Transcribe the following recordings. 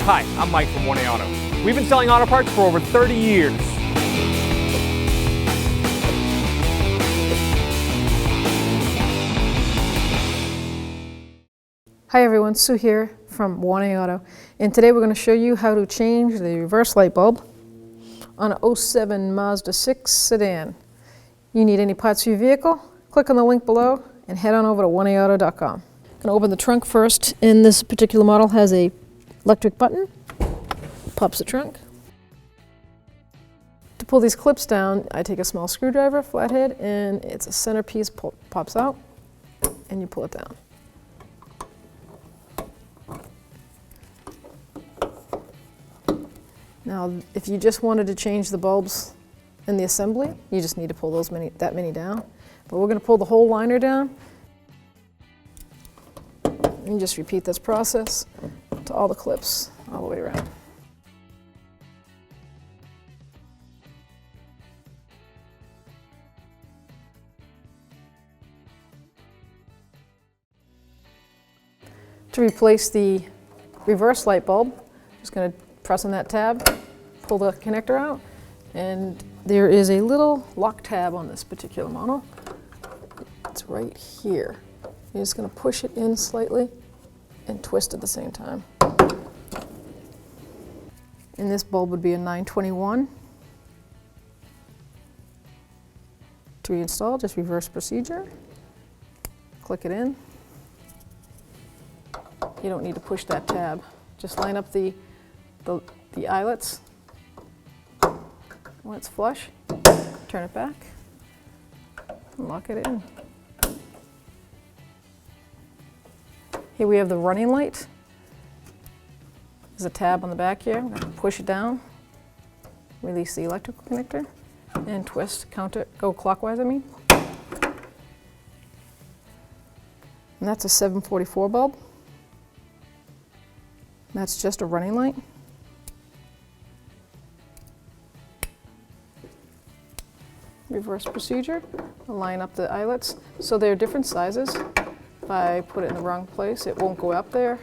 Hi, I'm Mike from 1A Auto. We've been selling auto parts for over 30 years. Hi everyone, Sue here from 1A Auto, and today we're going to show you how to change the reverse light bulb on an 07 Mazda 6 sedan. You need any parts for your vehicle? Click on the link below and head on over to 1aauto.com. I'm going to open the trunk first, and this particular model has a electric button. Pops the trunk. To pull these clips down, I take a small screwdriver, flathead, and it's a centerpiece pops out, and you pull it down. Now, if you just wanted to change the bulbs in the assembly, you just need to pull that many down. But we're going to pull the whole liner down. And just repeat this process to all the clips all the way around. To replace the reverse light bulb, just going to press on that tab, pull the connector out, and there is a little lock tab on this particular model. It's right here. You're just going to push it in slightly and twist at the same time. And this bulb would be a 921. To reinstall, just reverse procedure. Click it in. You don't need to push that tab. Just line up the eyelets. When it's flush, turn it back and lock it in. Here we have the running light. There's a tab on the back here. I'm going to push it down, release the electrical connector, and twist, go clockwise, I mean. And that's a 744 bulb. That's just a running light. Reverse procedure, line up the eyelets. So they're different sizes. If I put it in the wrong place, it won't go up there.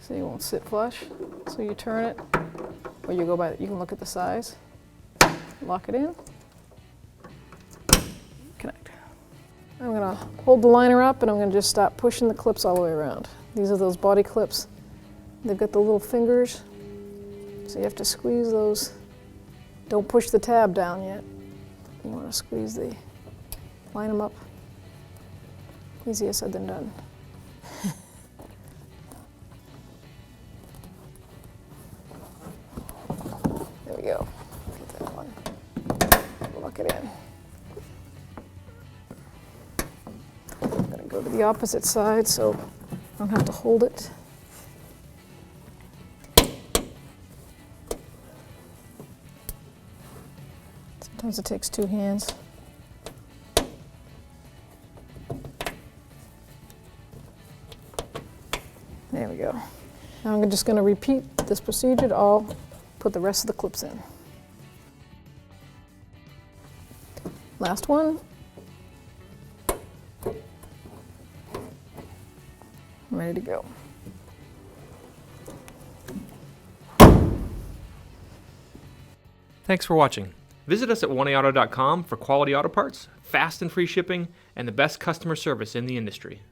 So you won't sit flush. So you turn it, or you can look at the size, lock it in, connect. I'm gonna hold the liner up and I'm gonna just start pushing the clips all the way around. These are those body clips. They've got the little fingers, so you have to squeeze those. Don't push the tab down yet. You want to squeeze line them up. Easier said than done. There we go. Get that one. Lock it in. I'm going to go to the opposite side so I don't have to hold it. Sometimes it takes two hands. There we go. Now I'm just going to repeat this procedure to all put the rest of the clips in. Last one. I'm ready to go. Thanks for watching. Visit us at 1aauto.com for quality auto parts, fast and free shipping, and the best customer service in the industry.